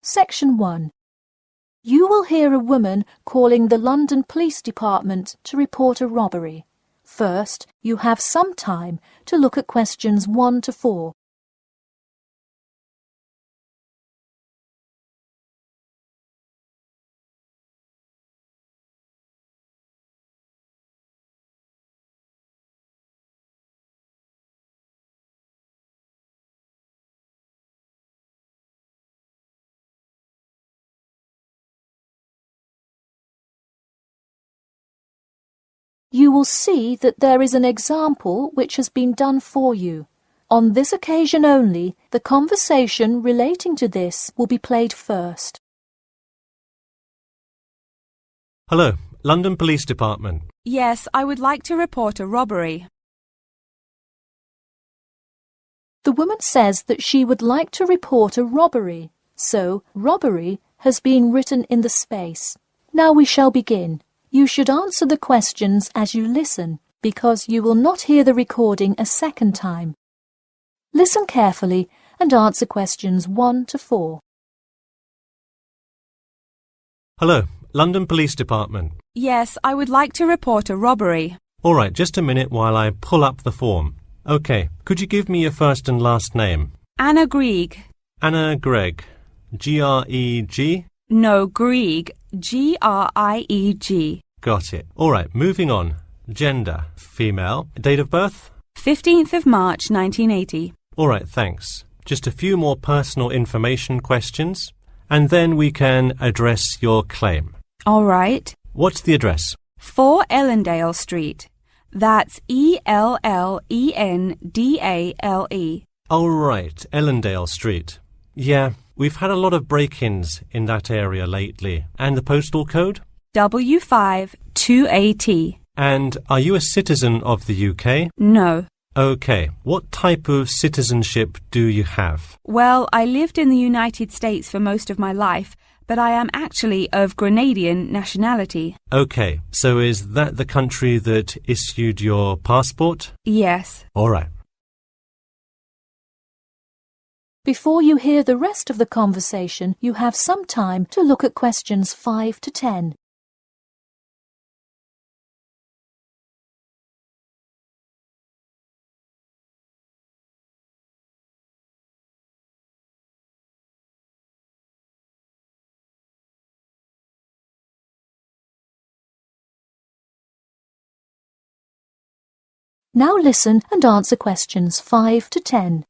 Section 1. You will hear a woman calling the London Police Department to report a robbery. First, you have some time to look at questions 1 to 4. You will see that there is an example which has been done for you. On this occasion only, the conversation relating to this will be played first. Hello, London Police Department. Yes, I would like to report a robbery. The woman says that she would like to report a robbery, so robbery has been written in the space. Now we shall begin. You should answer the questions as you listen, because you will not hear the recording a second time. Listen carefully and answer questions 1 to 4. Hello, London Police Department. Yes, I would like to report a robbery. All right, just a minute while I pull up the form. OK, could you give me your first and last name? Anna Grieg. Anna Gregg. G-R-E-G? No, Grieg. G-R-I-E-G. Got it. All right, moving on. Gender, female. Date of birth? 15th of March, 1980. All right, thanks. Just a few more personal information questions, and then we can address your claim. All right. What's the address? 4 Ellendale Street. That's E-L-L-E-N-D-A-L-E. Oh, right, Ellendale Street. Yeah, we've had a lot of break-ins in that area lately. And the postal code? W5 2AT. And are you a citizen of the UK? No. OK. What type of citizenship do you have? Well, I lived in the United States for most of my life, but I am actually of Grenadian nationality. OK. So is that the country that issued your passport? Yes. All right. Before you hear the rest of the conversation, you have some time to look at questions 5 to 10. Now listen and answer questions 5 to 10.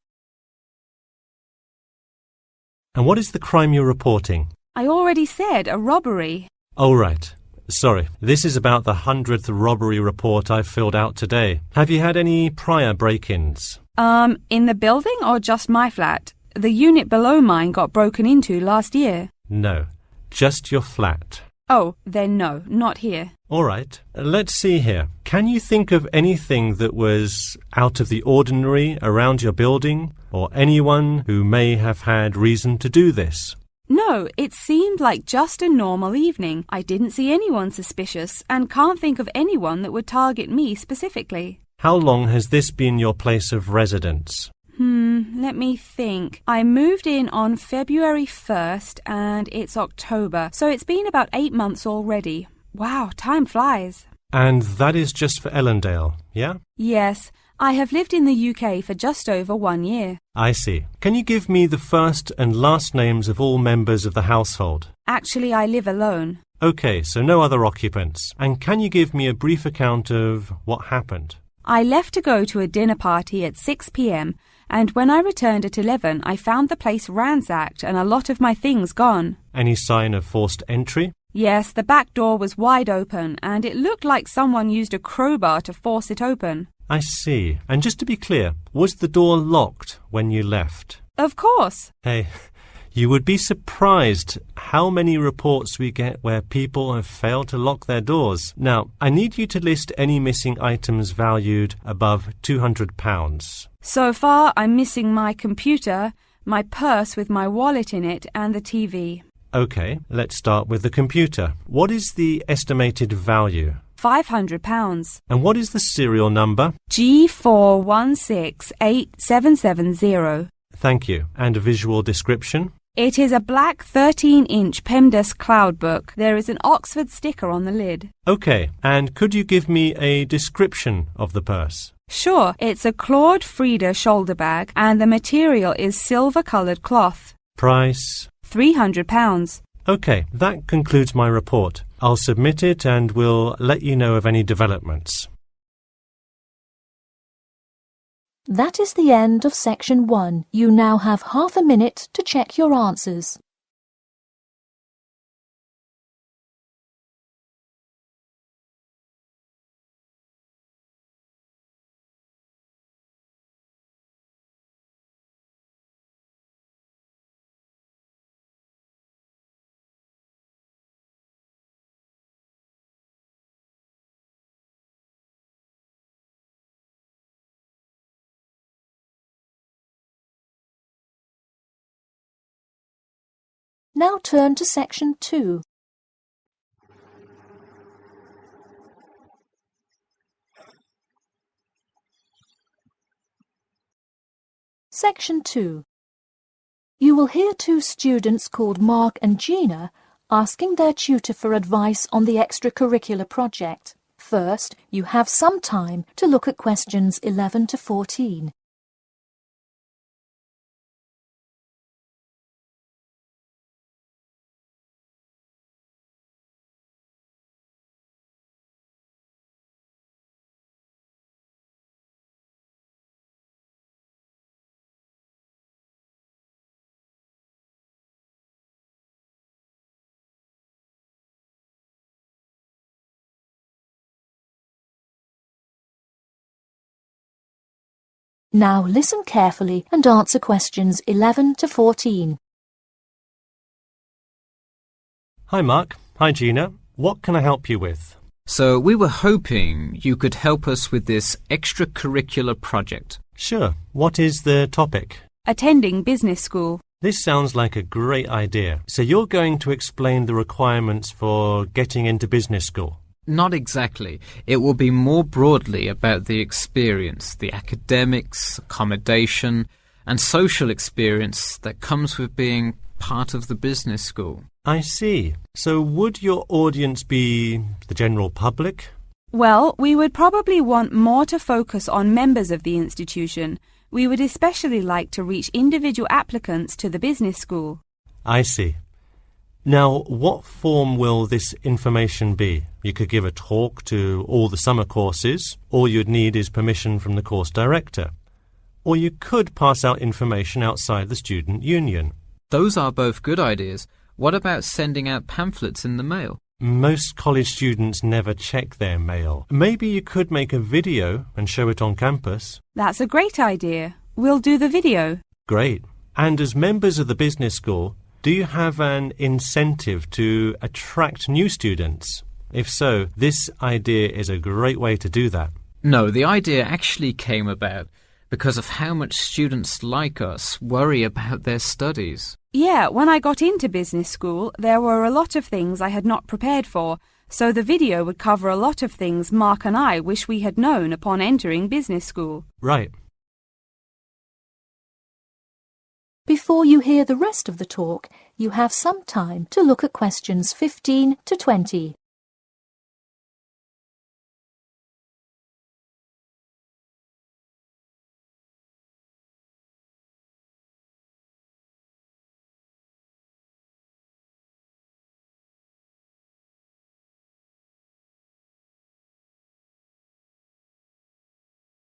And what is the crime you're reporting? I already said a robbery. Oh, right. Sorry. This is about the 100th robbery report I've filled out today. Have you had any prior break-ins? In the building or just my flat? The unit below mine got broken into last year. No. Just your flat. Oh, then no, not here. All right. Let's see here. Can you think of anything that was out of the ordinary around your building, or anyone who may have had reason to do this? No, it seemed like just a normal evening. I didn't see anyone suspicious and can't think of anyone that would target me specifically. How long has this been your place of residence? Let me think. I moved in on February 1st and it's October, so it's been about 8 months already. Wow, time flies. And that is just for Ellendale, yeah? Yes, I have lived in the UK for just over 1 year. I see. Can you give me the first and last names of all members of the household? Actually, I live alone. OK, so no other occupants. And can you give me a brief account of what happened? I left to go to a dinner party at 6 p.m. and when I returned at 11, I found the place ransacked and a lot of my things gone. Any sign of forced entry? Yes, the back door was wide open and it looked like someone used a crowbar to force it open. I see. And just to be clear, was the door locked when you left? Of course. Hey, you would be surprised how many reports we get where people have failed to lock their doors. Now, I need you to list any missing items valued above £200. So far, I'm missing my computer, my purse with my wallet in it, and the TV. OK, let's start with the computer. What is the estimated value? £500. And what is the serial number? G41687770. Thank you. And a visual description? It is a black 13-inch PEMDAS cloud book. There is an Oxford sticker on the lid. OK, and could you give me a description of the purse? Sure, it's a Claude Frieda shoulder bag and the material is silver-coloured cloth. Price? £300. OK, that concludes my report. I'll submit it and we'll let you know of any developments. That is the end of section 1. You now have half a minute to check your answers. Now turn to section 2. Section 2. You will hear two students called Mark and Gina asking their tutor for advice on the extracurricular project. First, you have some time to look at questions 11 to 14. Now listen carefully and answer questions 11 to 14. Hi Mark. Hi Gina. What can I help you with? So we were hoping you could help us with this extracurricular project. Sure. What is the topic? Attending business school. This sounds like a great idea. So you're going to explain the requirements for getting into business school? Not exactly. It will be more broadly about the experience, the academics, accommodation, and social experience that comes with being part of the business school. I see. So would your audience be the general public? Well, we would probably want more to focus on members of the institution. We would especially like to reach individual applicants to the business school. I see. Now, what form will this information be? You could give a talk to all the summer courses. All you'd need is permission from the course director. Or you could pass out information outside the student union. Those are both good ideas. What about sending out pamphlets in the mail? Most college students never check their mail. Maybe you could make a video and show it on campus. That's a great idea. We'll do the video. Great. And as members of the business school, do you have an incentive to attract new students? If so, this idea is a great way to do that. No, the idea actually came about because of how much students like us worry about their studies. Yeah, when I got into business school, there were a lot of things I had not prepared for, so the video would cover a lot of things Mark and I wish we had known upon entering business school. Right. Before you hear the rest of the talk, you have some time to look at questions 15 to 20.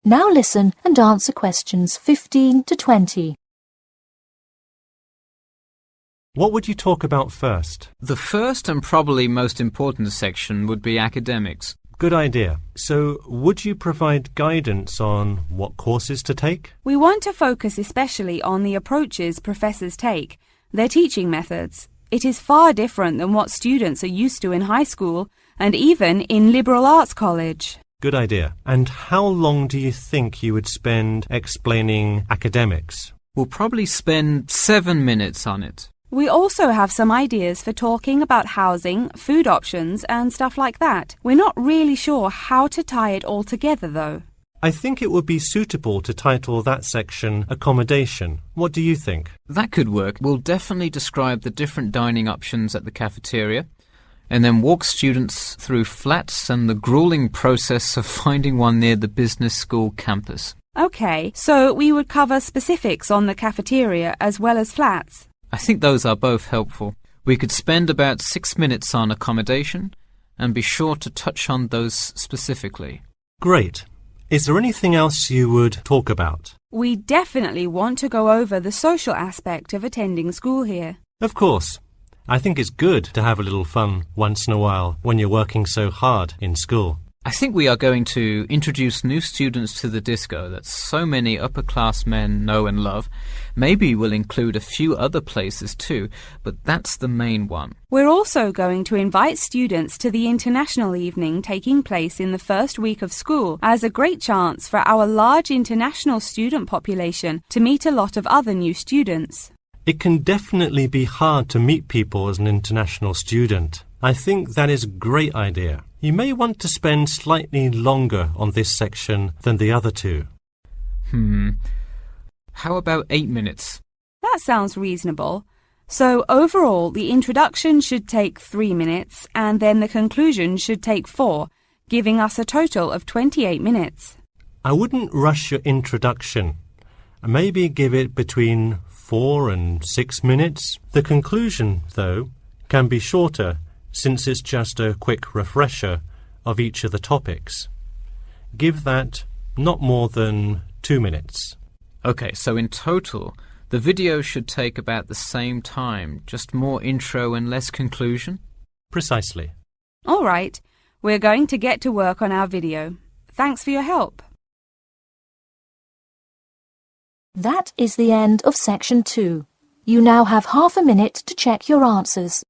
Now listen and answer questions 15 to 20. What would you talk about first? The first and probably most important section would be academics. Good idea. So, would you provide guidance on what courses to take? We want to focus especially on the approaches professors take, their teaching methods. It is far different than what students are used to in high school and even in liberal arts college. Good idea. And how long do you think you would spend explaining academics? We'll probably spend 7 minutes on it. We also have some ideas for talking about housing, food options and stuff like that. We're not really sure how to tie it all together though. I think it would be suitable to title that section Accommodation. What do you think? That could work. We'll definitely describe the different dining options at the cafeteria, and then walk students through flats and the grueling process of finding one near the business school campus. Okay, so we would cover specifics on the cafeteria as well as flats. I think those are both helpful. We could spend about 6 minutes on accommodation and be sure to touch on those specifically. Great. Is there anything else you would talk about? We definitely want to go over the social aspect of attending school here. Of course. I think it's good to have a little fun once in a while when you're working so hard in school. I think we are going to introduce new students to the disco that so many upper-class men know and love. Maybe we'll include a few other places too, but that's the main one. We're also going to invite students to the international evening taking place in the first week of school as a great chance for our large international student population to meet a lot of other new students. It can definitely be hard to meet people as an international student. I think that is a great idea. You may want to spend slightly longer on this section than the other two. How about 8 minutes? That sounds reasonable. So overall, the introduction should take 3 minutes and then the conclusion should take 4, giving us a total of 28 minutes. I wouldn't rush your introduction. Maybe give it between 4 and 6 minutes. The conclusion, though, can be shorter since it's just a quick refresher of each of the topics. Give that not more than 2 minutes. Okay, so in total, the video should take about the same time, just more intro and less conclusion? Precisely. All right, we're going to get to work on our video. Thanks for your help. That is the end of section 2. You now have half a minute to check your answers.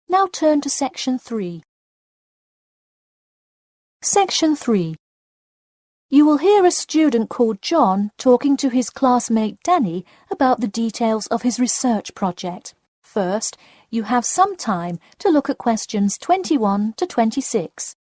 Now turn to section 3. Section 3. You will hear a student called John talking to his classmate Danny about the details of his research project. First, you have some time to look at questions 21 to 26.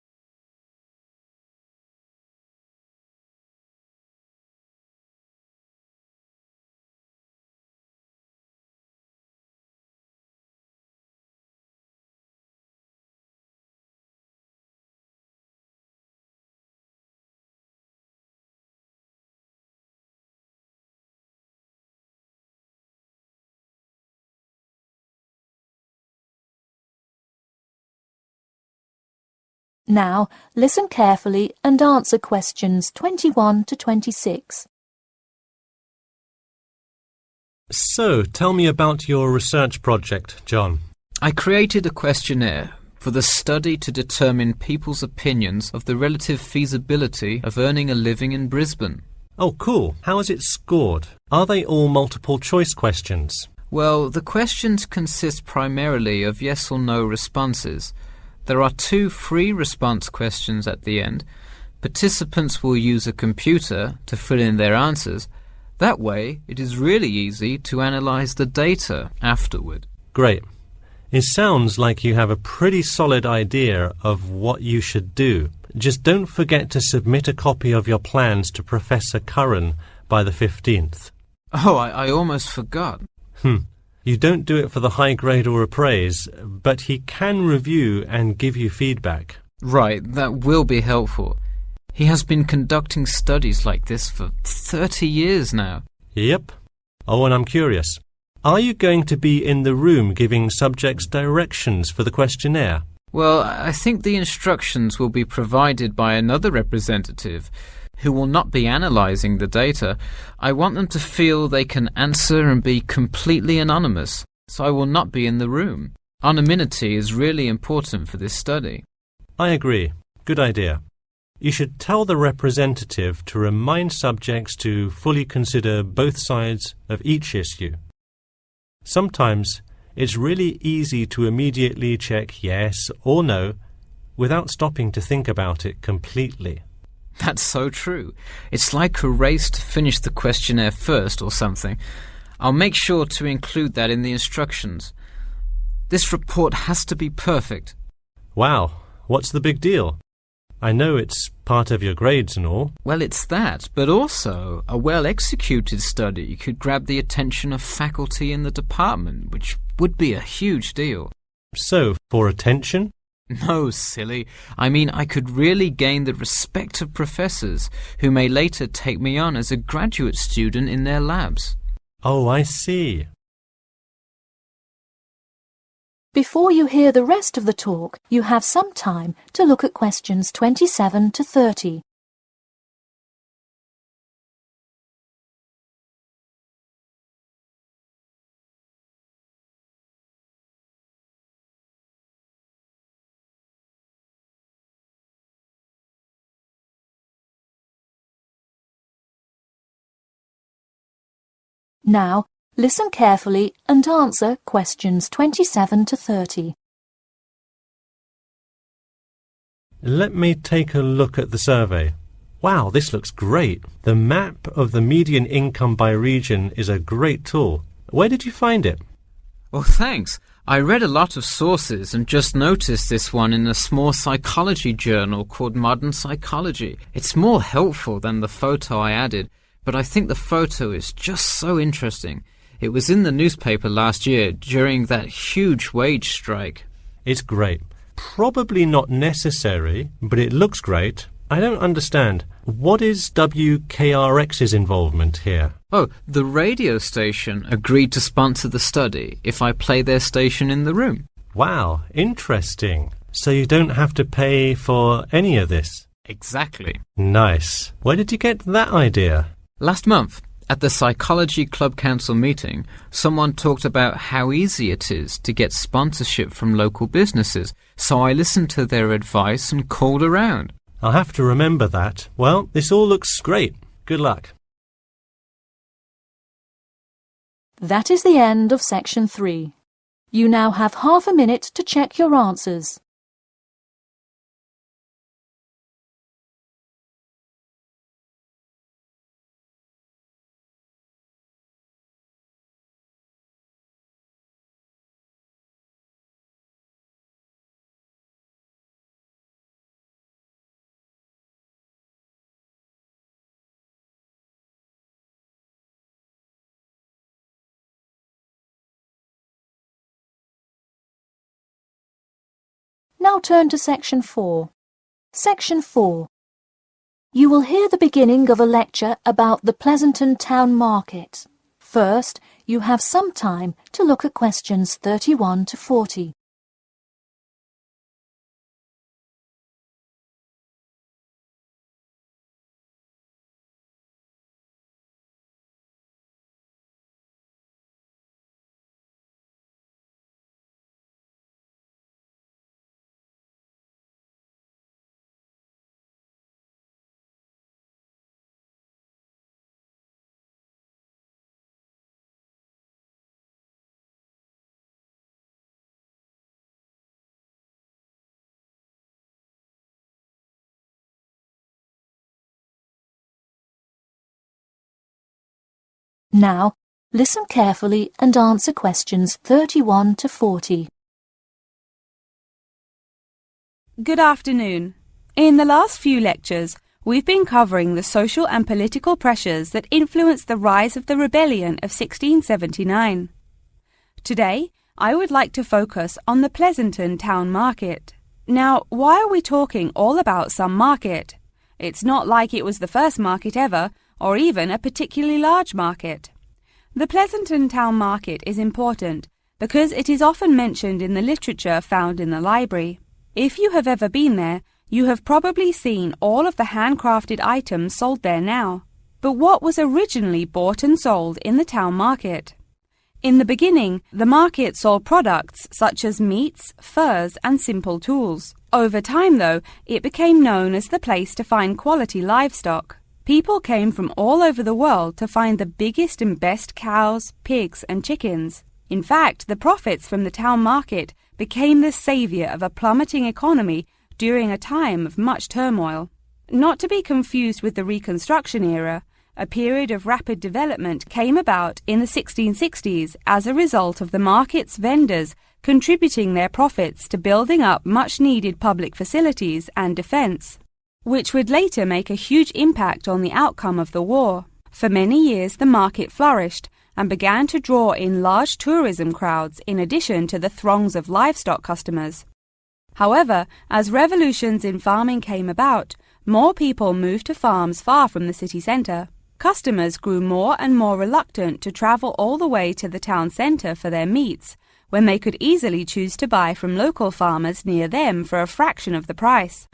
Now, listen carefully and answer questions 21 to 26. So, tell me about your research project, John. I created a questionnaire for the study to determine people's opinions of the relative feasibility of earning a living in Brisbane. Oh, cool. How is it scored? Are they all multiple choice questions? Well, the questions consist primarily of yes or no responses. There are 2 free response questions at the end. Participants will use a computer to fill in their answers. That way, it is really easy to analyze the data afterward. Great. It sounds like you have a pretty solid idea of what you should do. Just don't forget to submit a copy of your plans to Professor Curran by the 15th. Oh, I almost forgot. You don't do it for the high grade or appraise, but he can review and give you feedback. Right, that will be helpful. He has been conducting studies like this for 30 years now. Yep. Oh, and I'm curious. Are you going to be in the room giving subjects directions for the questionnaire? Well, I think the instructions will be provided by another representative who will not be analysing the data. I want them to feel they can answer and be completely anonymous, so I will not be in the room. Anonymity is really important for this study. I agree. Good idea. You should tell the representative to remind subjects to fully consider both sides of each issue. Sometimes it's really easy to immediately check yes or no without stopping to think about it completely. That's so true. It's like a race to finish the questionnaire first or something. I'll make sure to include that in the instructions. This report has to be perfect. Wow, what's the big deal? I know it's part of your grades and all. Well, it's that, but also a well-executed study could grab the attention of faculty in the department, which would be a huge deal. So, for attention? No, silly. I mean, I could really gain the respect of professors who may later take me on as a graduate student in their labs. Oh, I see. Before you hear the rest of the talk, you have some time to look at questions 27 to 30. Now, listen carefully and answer questions 27 to 30. Let me take a look at the survey. Wow, this looks great. The map of the median income by region is a great tool. Where did you find it? Well, thanks. I read a lot of sources and just noticed this one in a small psychology journal called Modern Psychology. It's more helpful than the photo I added, but I think the photo is just so interesting. It was in the newspaper last year during that huge wage strike. It's great. Probably not necessary, but it looks great. I don't understand. What is WKRX's involvement here? Oh, the radio station agreed to sponsor the study if I play their station in the room. Wow, interesting. So you don't have to pay for any of this? Exactly. Nice. Where did you get that idea? Last month, at the Psychology Club Council meeting, someone talked about how easy it is to get sponsorship from local businesses, so I listened to their advice and called around. I'll have to remember that. Well, this all looks great. Good luck. That is the end of section 3. You now have half a minute to check your answers. Now turn to section 4. Section 4. You will hear the beginning of a lecture about the Pleasanton Town Market. First, you have some time to look at questions 31 to 40. Now, listen carefully and answer questions 31 to 40. Good afternoon. In the last few lectures, we've been covering the social and political pressures that influenced the rise of the rebellion of 1679. Today, I would like to focus on the Pleasanton Town Market. Now, why are we talking all about some market? It's not like it was the first market ever, or even a particularly large market. The Pleasanton Town Market is important because it is often mentioned in the literature found in the library. If you have ever been there, you have probably seen all of the handcrafted items sold there now. But what was originally bought and sold in the town market? In the beginning, the market sold products such as meats, furs, and simple tools. Over time, though, it became known as the place to find quality livestock. People came from all over the world to find the biggest and best cows, pigs, and chickens. In fact, the profits from the town market became the savior of a plummeting economy during a time of much turmoil. Not to be confused with the Reconstruction era, a period of rapid development came about in the 1660s as a result of the market's vendors contributing their profits to building up much-needed public facilities and defense, which would later make a huge impact on the outcome of the war. For many years, the market flourished and began to draw in large tourism crowds in addition to the throngs of livestock customers. However, as revolutions in farming came about, more people moved to farms far from the city centre. Customers grew more and more reluctant to travel all the way to the town centre for their meats, when they could easily choose to buy from local farmers near them for a fraction of the price.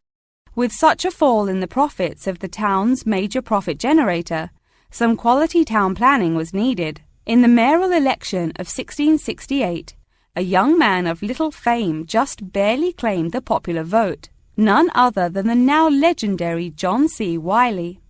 With such a fall in the profits of the town's major profit generator, some quality town planning was needed. In the mayoral election of 1668, a young man of little fame just barely claimed the popular vote, none other than the now legendary John C. Wiley.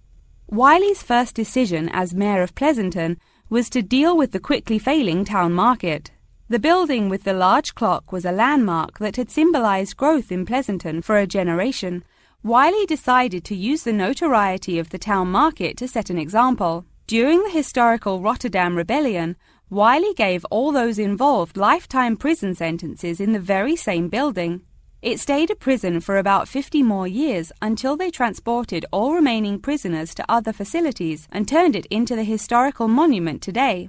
Wiley's first decision as mayor of Pleasanton was to deal with the quickly failing town market. The building with the large clock was a landmark that had symbolized growth in Pleasanton for a generation. Wiley decided to use the notoriety of the town market to set an example. During the historical Rotterdam Rebellion, Wiley gave all those involved lifetime prison sentences in the very same building. It stayed a prison for about 50 more years until they transported all remaining prisoners to other facilities and turned it into the historical monument today.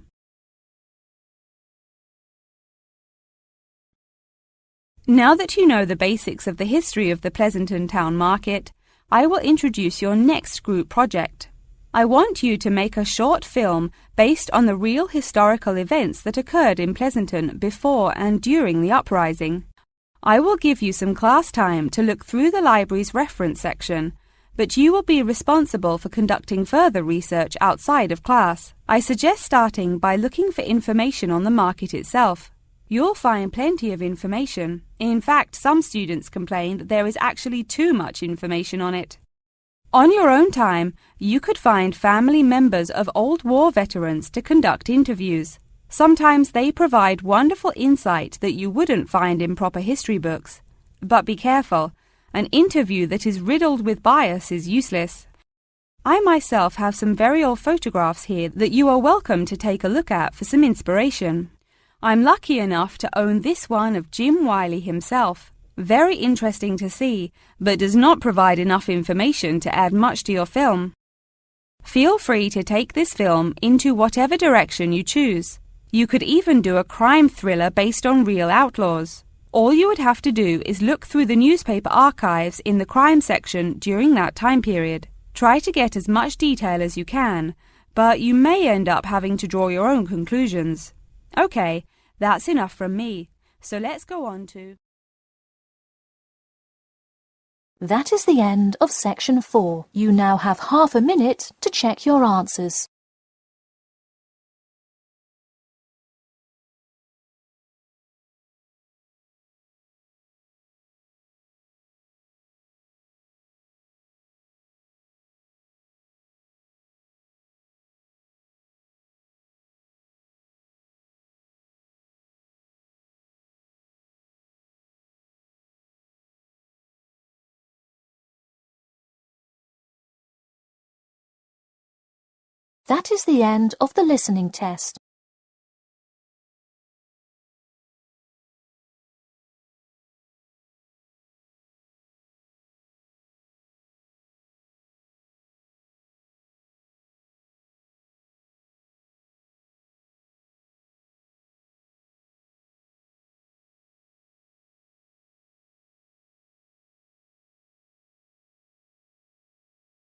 Now that you know the basics of the history of the Pleasanton Town Market, I will introduce your next group project. I want you to make a short film based on the real historical events that occurred in Pleasanton before and during the uprising. I will give you some class time to look through the library's reference section, but you will be responsible for conducting further research outside of class. I suggest starting by looking for information on the market itself. You'll find plenty of information. In fact, some students complain that there is actually too much information on it. On your own time, you could find family members of old war veterans to conduct interviews. Sometimes they provide wonderful insight that you wouldn't find in proper history books. But be careful, an interview that is riddled with bias is useless. I myself have some very old photographs here that you are welcome to take a look at for some inspiration. I'm lucky enough to own this one of Jim Wiley himself. Very interesting to see, but does not provide enough information to add much to your film. Feel free to take this film into whatever direction you choose. You could even do a crime thriller based on real outlaws. All you would have to do is look through the newspaper archives in the crime section during that time period. Try to get as much detail as you can, but you may end up having to draw your own conclusions. Okay, that's enough from me, so let's go on to... That is the end of section 4. You now have half a minute to check your answers. That is the end of the listening test.